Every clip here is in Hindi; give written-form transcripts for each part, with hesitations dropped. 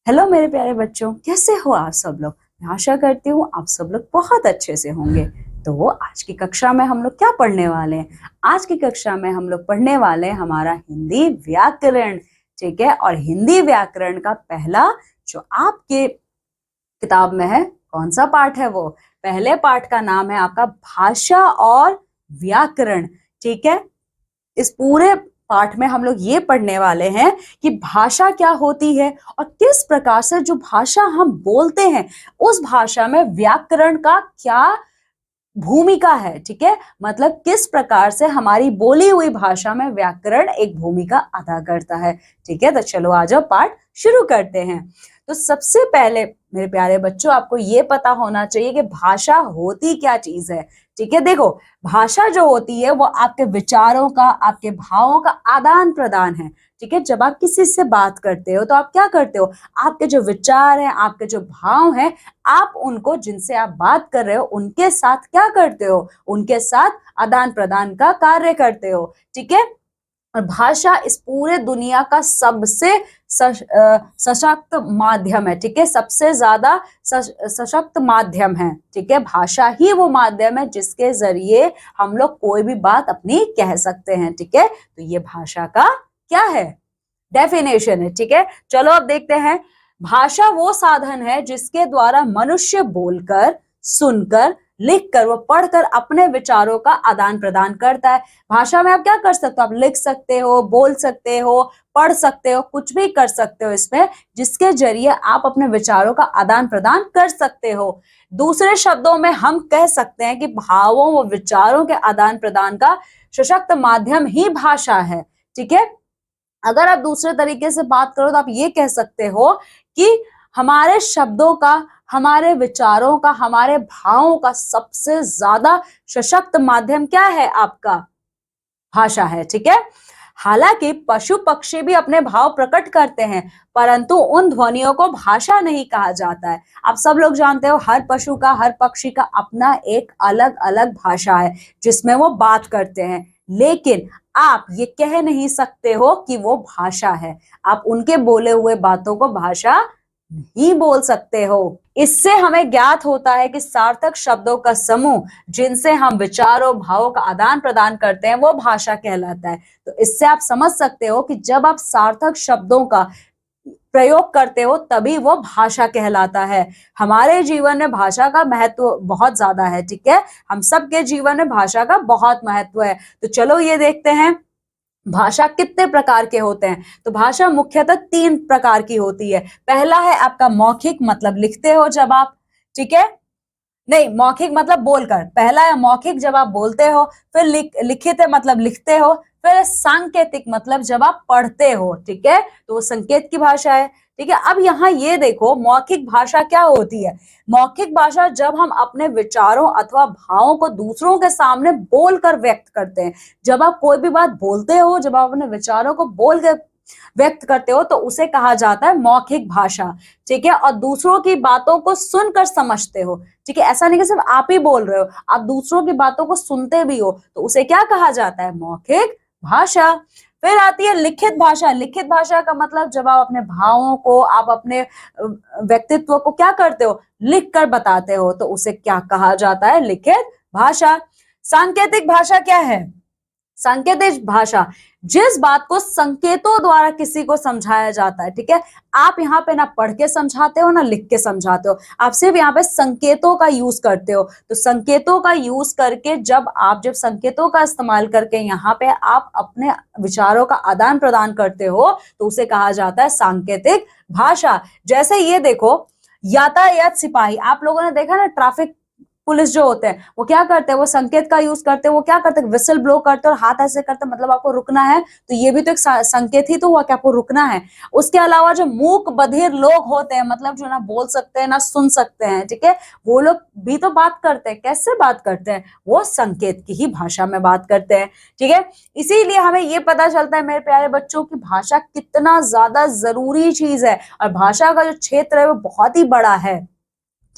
हेलो मेरे प्यारे बच्चों, कैसे हो आप सब लोग। मैं आशा करती हूँ आप सब लोग बहुत अच्छे से होंगे। तो आज की कक्षा में हम लोग क्या पढ़ने वाले हैं? आज की कक्षा में हम लोग पढ़ने वाले हैं हमारा हिंदी व्याकरण। ठीक है, और हिंदी व्याकरण का पहला जो आपके किताब में है, कौन सा पाठ है वो? पहले पाठ का नाम है आपका भाषा और व्याकरण। ठीक है, इस पूरे पाठ में हम लोग ये पढ़ने वाले हैं कि भाषा क्या होती है और किस प्रकार से जो भाषा हम बोलते हैं उस भाषा में व्याकरण का क्या भूमिका है। ठीक है, मतलब किस प्रकार से हमारी बोली हुई भाषा में व्याकरण एक भूमिका अदा करता है। ठीक है, तो चलो आ जाओ पाठ शुरू करते हैं। तो सबसे पहले मेरे प्यारे बच्चों, आपको ये पता होना चाहिए कि भाषा होती क्या चीज है। ठीक है, देखो, भाषा जो होती है वो आपके विचारों का, आपके भावों का आदान प्रदान है। ठीक है, जब आप किसी से बात करते हो तो आप क्या करते हो? आपके जो विचार हैं, आपके जो भाव हैं, आप उनको, जिनसे आप बात कर रहे हो, उनके साथ क्या करते हो? उनके साथ आदान प्रदान का कार्य करते हो। ठीक है, और भाषा इस पूरे दुनिया का सबसे सशक्त माध्यम है। ठीक है, सबसे ज्यादा सशक्त माध्यम है। ठीक है, भाषा ही वो माध्यम है जिसके जरिए हम लोग कोई भी बात अपनी कह सकते हैं। ठीक है, तो ये भाषा का क्या है? डेफिनेशन है। ठीक है, चलो अब देखते हैं। भाषा वो साधन है जिसके द्वारा मनुष्य बोलकर, सुनकर, लिखकर व पढ़कर अपने विचारों का आदान प्रदान करता है। भाषा में आप क्या कर सकते हो? आप लिख सकते हो, बोल सकते हो, पढ़ सकते हो, कुछ भी कर सकते हो इसमें, जिसके जरिए आप अपने विचारों का आदान प्रदान कर सकते हो। दूसरे शब्दों में हम कह सकते हैं कि भावों व विचारों के आदान प्रदान का सशक्त माध्यम ही भाषा है। ठीक है, अगर आप दूसरे तरीके से बात करो तो आप ये कह सकते हो कि हमारे शब्दों का, हमारे विचारों का, हमारे भावों का सबसे ज्यादा सशक्त माध्यम क्या है? आपका भाषा है। ठीक है, हालांकि पशु पक्षी भी अपने भाव प्रकट करते हैं, परंतु उन ध्वनियों को भाषा नहीं कहा जाता है। आप सब लोग जानते हो हर पशु का, हर पक्षी का अपना एक अलग अलग भाषा है जिसमें वो बात करते हैं, लेकिन आप ये कह नहीं सकते हो कि वो भाषा है। आप उनके बोले हुए बातों को भाषा नहीं बोल सकते हो। इससे हमें ज्ञात होता है कि सार्थक शब्दों का समूह जिनसे हम विचारों, भावों का आदान प्रदान करते हैं वो भाषा कहलाता है। तो इससे आप समझ सकते हो कि जब आप सार्थक शब्दों का प्रयोग करते हो तभी वो भाषा कहलाता है। हमारे जीवन में भाषा का महत्व बहुत ज्यादा है। ठीक है, हम सबके जीवन में भाषा का बहुत महत्व है। तो चलो ये देखते हैं भाषा कितने प्रकार के होते हैं। तो भाषा मुख्यतः 3 प्रकार की होती है। पहला है आपका मौखिक, मतलब लिखते हो जब आप। ठीक है, नहीं, मौखिक मतलब बोलकर। पहला है मौखिक, जब आप बोलते हो। फिर लिखित है, मतलब लिखते हो। फिर सांकेतिक, मतलब जब आप पढ़ते हो। ठीक है, तो वो संकेत की भाषा है। ठीक है, अब यहाँ ये देखो मौखिक भाषा क्या होती है। मौखिक भाषा जब हम अपने विचारों अथवा भावों को दूसरों के सामने बोलकर व्यक्त करते हैं। जब आप कोई भी बात बोलते हो, जब आप अपने विचारों को बोल कर व्यक्त करते हो तो उसे कहा जाता है मौखिक भाषा। ठीक है, और दूसरों की बातों को सुनकर समझते हो। ठीक है, ऐसा नहीं कि सिर्फ आप ही बोल रहे हो, आप दूसरों की बातों को सुनते भी हो, तो उसे क्या कहा जाता है? मौखिक भाषा। फिर आती है लिखित भाषा। लिखित भाषा का मतलब जब आप अपने भावों को, आप अपने व्यक्तित्व को क्या करते हो? लिख कर बताते हो, तो उसे क्या कहा जाता है? लिखित भाषा। सांकेतिक भाषा क्या है? सांकेतिक भाषा जिस बात को संकेतों द्वारा किसी को समझाया जाता है। ठीक है, आप यहाँ पे ना पढ़ के समझाते हो ना लिख के समझाते हो, आप सिर्फ यहाँ पे संकेतों का यूज करते हो। तो संकेतों का यूज करके जब संकेतों का इस्तेमाल करके यहाँ पे आप अपने विचारों का आदान प्रदान करते हो तो उसे कहा जाता है सांकेतिक भाषा। जैसे ये देखो, यातायात सिपाही, आप लोगों ने देखा ना, ट्रैफिक पुलिस जो होते हैं वो क्या करते हैं? वो संकेत का यूज करते हैं। वो क्या करते हैं? विसल ब्लो करते हैं और हाथ ऐसे करते हैं, मतलब आपको रुकना है। तो ये भी तो एक संकेत ही तो हुआ कि आपको रुकना है। उसके अलावा जो मूक बधिर लोग होते हैं, मतलब जो ना बोल सकते हैं ना सुन सकते हैं, ठीक है, वो लोग भी तो बात करते हैं। कैसे बात करते हैं? वो संकेत की ही भाषा में बात करते हैं। ठीक है, इसीलिए हमें ये पता चलता है मेरे प्यारे बच्चों की भाषा कितना ज्यादा जरूरी चीज है, और भाषा का जो क्षेत्र है वो बहुत ही बड़ा है।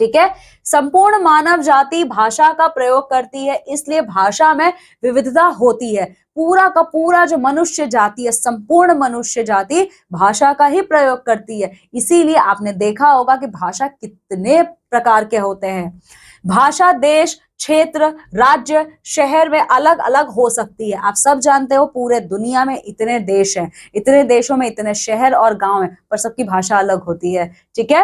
ठीक है। संपूर्ण मानव जाति भाषा का प्रयोग करती है, इसलिए भाषा में विविधता होती है। पूरा का पूरा जो मनुष्य जाति है, संपूर्ण मनुष्य जाति भाषा का ही प्रयोग करती है। इसीलिए आपने देखा होगा कि भाषा कितने प्रकार के होते हैं। भाषा देश, क्षेत्र, राज्य, शहर में अलग अलग हो सकती है। आप सब जानते हो पूरे दुनिया में इतने देश हैं, इतने देशों में इतने शहर और गांव हैं, पर सबकी भाषा अलग होती है। ठीक है।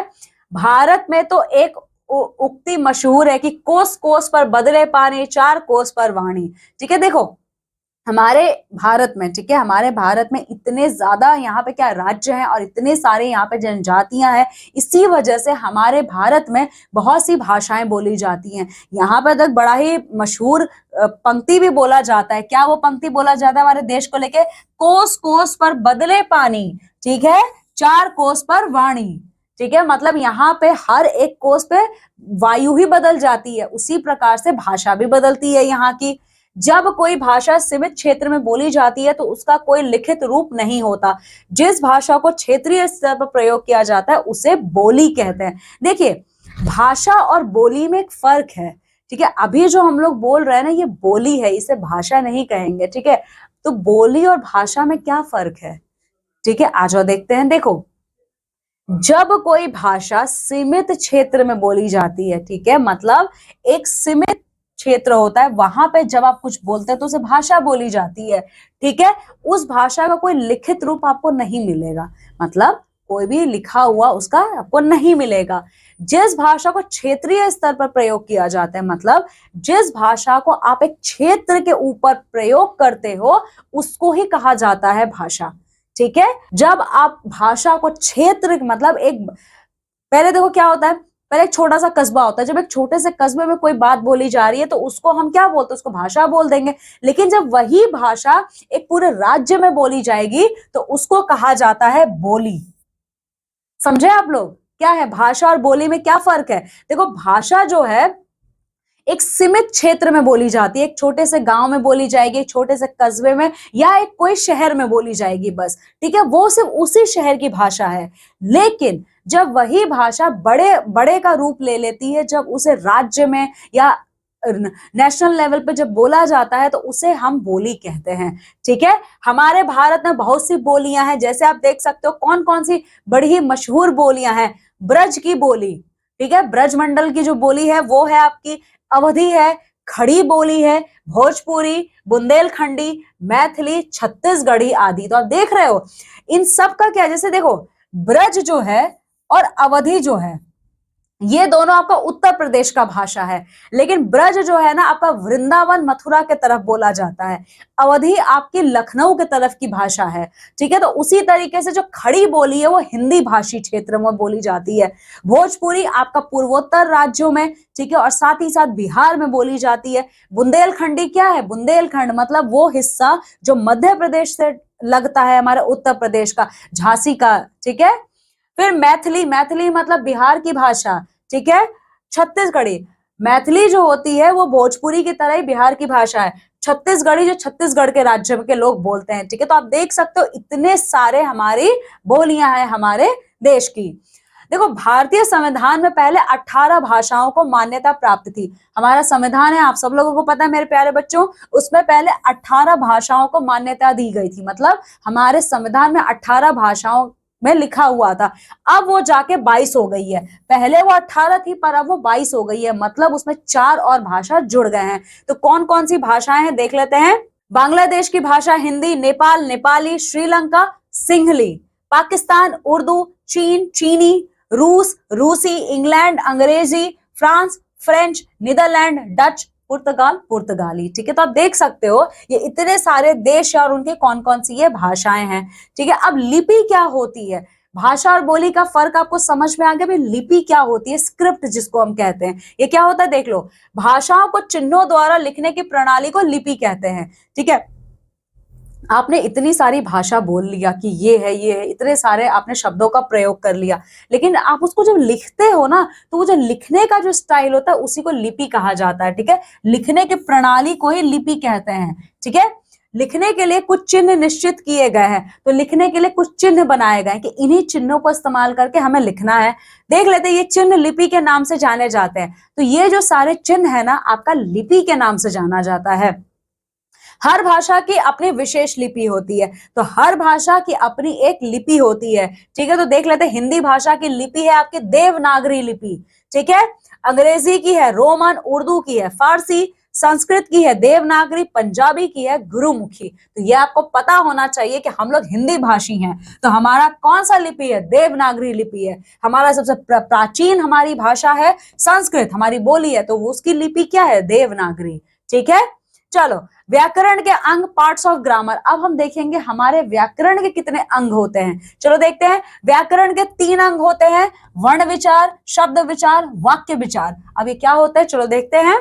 भारत में तो एक उक्ति मशहूर है कि कोस कोस पर बदले पानी, चार कोस पर वाणी। ठीक है। देखो हमारे भारत में, ठीक है, हमारे भारत में इतने ज्यादा यहाँ पे क्या राज्य हैं और इतने सारे यहाँ पे जनजातियां हैं, इसी वजह से हमारे भारत में बहुत सी भाषाएं बोली जाती हैं। यहाँ पे तक बड़ा ही मशहूर पंक्ति भी बोला जाता है। क्या वो पंक्ति बोला जाता है हमारे देश को लेके? कोस कोस पर बदले पानी, ठीक है, चार कोस पर वाणी। ठीक है, मतलब यहाँ पे हर एक कोस पे वायु ही बदल जाती है, उसी प्रकार से भाषा भी बदलती है यहाँ की। जब कोई भाषा सीमित क्षेत्र में बोली जाती है तो उसका कोई लिखित रूप नहीं होता। जिस भाषा को क्षेत्रीय स्तर पर प्रयोग किया जाता है उसे बोली कहते हैं। देखिए भाषा और बोली में एक फर्क है। ठीक है, अभी जो हम लोग बोल रहे हैं ना, ये बोली है, इसे भाषा नहीं कहेंगे। ठीक है, तो बोली और भाषा में क्या फर्क है? ठीक है, आ जाओ देखते हैं। देखो जब कोई भाषा सीमित क्षेत्र में बोली जाती है, ठीक है, मतलब एक सीमित क्षेत्र होता है, वहां पे जब आप कुछ बोलते हैं तो उसे भाषा बोली जाती है। ठीक है, उस भाषा का कोई लिखित रूप आपको नहीं मिलेगा, मतलब कोई भी लिखा हुआ उसका आपको नहीं मिलेगा। जिस भाषा को क्षेत्रीय स्तर पर प्रयोग किया जाता है, मतलब जिस भाषा को आप एक क्षेत्र के ऊपर प्रयोग करते हो, उसको ही कहा जाता है भाषा। ठीक है, जब आप भाषा को क्षेत्र, मतलब एक, पहले देखो क्या होता है, पहले एक छोटा सा कस्बा होता है। जब एक छोटे से कस्बे में कोई बात बोली जा रही है तो उसको हम क्या बोलते हैं? उसको भाषा बोल देंगे। लेकिन जब वही भाषा एक पूरे राज्य में बोली जाएगी तो उसको कहा जाता है बोली। समझे आप लोग? क्या है भाषा और बोली में क्या फर्क है? देखो भाषा जो है एक सीमित क्षेत्र में बोली जाती है, एक छोटे से गांव में बोली जाएगी, एक छोटे से कस्बे में, या एक कोई शहर में बोली जाएगी बस। ठीक है, वो सिर्फ उसी शहर की भाषा है। लेकिन जब वही भाषा बड़े बड़े का रूप ले लेती है, जब उसे राज्य में या नेशनल लेवल पे जब बोला जाता है तो उसे हम बोली कहते हैं। ठीक है, हमारे भारत में बहुत सी बोलियां हैं, जैसे आप देख सकते हो कौन कौन सी बड़ी ही मशहूर बोलियां हैं। ब्रज की बोली, ठीक है, ब्रज मंडल की जो बोली है वो है आपकी, अवधी है, खड़ी बोली है, भोजपुरी, बुंदेलखंडी, मैथिली, छत्तीसगढ़ी आदि। तो आप देख रहे हो इन सब का क्या, जैसे देखो ब्रज जो है और अवधी जो है, ये दोनों आपका उत्तर प्रदेश का भाषा है। लेकिन ब्रज जो है ना आपका वृंदावन मथुरा के तरफ बोला जाता है, अवधी आपकी लखनऊ के तरफ की भाषा है। ठीक है, तो उसी तरीके से जो खड़ी बोली है वो हिंदी भाषी क्षेत्र में बोली जाती है। भोजपुरी आपका पूर्वोत्तर राज्यों में, ठीक है, और साथ ही साथ बिहार में बोली जाती है। बुंदेलखंडी क्या है? बुंदेलखंड मतलब वो हिस्सा जो मध्य प्रदेश से लगता है, हमारे उत्तर प्रदेश का, झांसी का। ठीक है, फिर मैथिली, मैथिली मतलब बिहार की भाषा। ठीक है, छत्तीसगढ़ी, मैथिली जो होती है वो भोजपुरी की तरह ही बिहार की भाषा है। छत्तीसगढ़ी जो छत्तीसगढ़ के राज्य के लोग बोलते हैं। ठीक है, तो आप देख सकते हो इतने सारे हमारी बोलियां हैं हमारे देश की। देखो भारतीय संविधान में पहले 18 भाषाओं को मान्यता प्राप्त थी। हमारा संविधान है, आप सब लोगों को पता है मेरे प्यारे बच्चों, उसमें पहले 18 भाषाओं को मान्यता दी गई थी। मतलब हमारे संविधान में 18 भाषाओं में लिखा हुआ था, अब वो जाके 22 हो गई है। पहले वो 18 थी पर अब वो 22 हो गई है, मतलब उसमें 4 और भाषा जुड़ गए हैं। तो कौन कौन सी भाषाएं हैं देख लेते हैं। बांग्लादेश की भाषा हिंदी, नेपाल नेपाली, श्रीलंका सिंहली, पाकिस्तान उर्दू, चीन चीनी, रूस रूसी, इंग्लैंड अंग्रेजी, फ्रांस फ्रेंच, नीदरलैंड डच, पुर्तगाल पुर्तगाली। ठीक है, तो आप देख सकते हो ये इतने सारे देश और उनके कौन कौन सी ये भाषाएं हैं। ठीक है, अब लिपि क्या होती है? भाषा और बोली का फर्क आपको समझ में आ गया भाई। लिपि क्या होती है? स्क्रिप्ट जिसको हम कहते हैं, ये क्या होता है देख लो। भाषाओं को चिन्हों द्वारा लिखने की प्रणाली को लिपि कहते हैं। ठीक है, आपने इतनी सारी भाषा बोल लिया कि ये है, इतने सारे आपने शब्दों का प्रयोग कर लिया, लेकिन आप उसको जब लिखते हो ना तो वो जो लिखने का जो स्टाइल होता है उसी को लिपि कहा जाता है। ठीक है, लिखने की प्रणाली को ही लिपि कहते हैं। ठीक है, लिखने के लिए कुछ चिन्ह निश्चित किए गए हैं, तो लिखने के लिए कुछ चिन्ह बनाए गए हैं कि इन्हीं चिन्हों को इस्तेमाल करके हमें लिखना है। देख लेते हैं, ये चिन्ह लिपि के नाम से जाने जाते हैं। तो ये जो सारे चिन्ह है ना, आपका लिपि के नाम से जाना जाता है। हर भाषा की अपनी विशेष लिपि होती है, तो हर भाषा की अपनी एक लिपि होती है। ठीक है, तो देख लेते हैं, हिंदी भाषा की लिपि है आपकी देवनागरी लिपि। ठीक है, अंग्रेजी की है रोमन, उर्दू की है फारसी, संस्कृत की है देवनागरी, पंजाबी की है गुरुमुखी। तो ये आपको पता होना चाहिए कि हम लोग हिंदी भाषी हैं, तो हमारा कौन सा लिपि है? देवनागरी लिपि है। हमारा सबसे प्राचीन हमारी भाषा है संस्कृत, हमारी बोली है, तो उसकी लिपि क्या है? देवनागरी। ठीक है, चलो व्याकरण के अंग, पार्ट्स ऑफ ग्रामर। अब हम देखेंगे हमारे व्याकरण के कितने अंग होते हैं। चलो देखते हैं, व्याकरण के 3 अंग होते हैं, वर्ण विचार, शब्द विचार, वाक्य विचार। अब ये क्या होता है? चलो देखते हैं,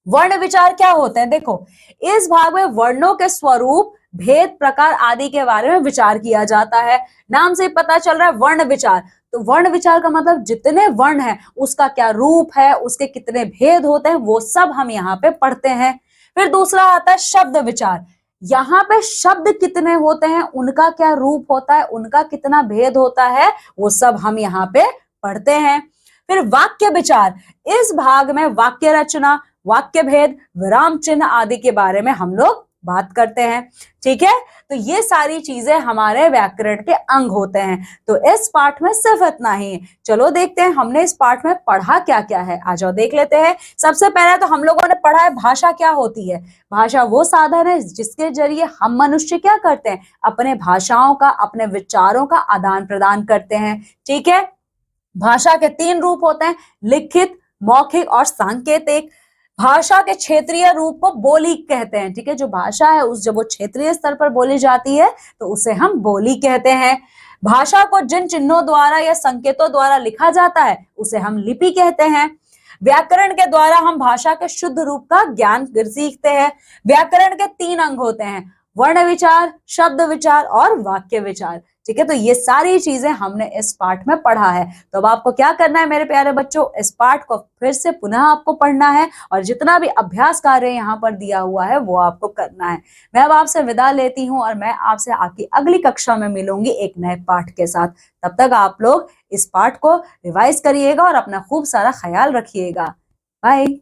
वर्ण विचार क्या होते हैं। देखो, इस भाग में वर्णों के स्वरूप, भेद, प्रकार आदि के बारे में विचार किया जाता है। नाम से पता चल रहा है वर्ण विचार। तो वर्ण विचार का मतलब जितने वर्ण है उसका क्या रूप है, उसके कितने भेद होते हैं, वो सब हम यहाँ पे पढ़ते हैं। फिर दूसरा आता है शब्द विचार। यहाँ पे शब्द कितने होते हैं, उनका क्या रूप होता है, उनका कितना भेद होता है, वो सब हम यहाँ पे पढ़ते हैं। फिर वाक्य विचार, इस भाग में वाक्य रचना, वाक्य भेद, विराम चिन्ह आदि के बारे में हम लोग बात करते हैं। ठीक है, तो ये सारी चीजें हमारे व्याकरण के अंग होते हैं। तो इस पाठ में सिर्फ इतना ही। चलो देखते हैं हमने इस पाठ में पढ़ा क्या क्या है। आ जाओ देख लेते हैं। सबसे पहले तो हम लोगों ने पढ़ा है भाषा क्या होती है। भाषा वो साधन है जिसके जरिए हम मनुष्य क्या करते हैं, अपने भाषाओं का, अपने विचारों का आदान प्रदान करते हैं। ठीक है, भाषा के 3 रूप होते हैं, लिखित, मौखिक और सांकेतिक। भाषा के क्षेत्रीय रूप को बोली कहते हैं। ठीक है, जो भाषा है उस जब वो क्षेत्रीय स्तर पर बोली जाती है तो उसे हम बोली कहते हैं। भाषा को जिन चिन्हों द्वारा या संकेतों द्वारा लिखा जाता है उसे हम लिपि कहते हैं। व्याकरण के द्वारा हम भाषा के शुद्ध रूप का ज्ञान सीखते हैं। व्याकरण के 3 अंग होते हैं, वर्ण विचार, शब्द विचार और वाक्य विचार। ठीक है, तो ये सारी चीजें हमने इस पाठ में पढ़ा है। तो अब आपको क्या करना है मेरे प्यारे बच्चों, इस पाठ को फिर से पुनः आपको पढ़ना है और जितना भी अभ्यास कार्य यहाँ पर दिया हुआ है वो आपको करना है। मैं अब आपसे विदा लेती हूँ और मैं आपसे आपकी अगली कक्षा में मिलूंगी एक नए पाठ के साथ। तब तक आप लोग इस पाठ को रिवाइज करिएगा और अपना खूब सारा ख्याल रखिएगा। बाय।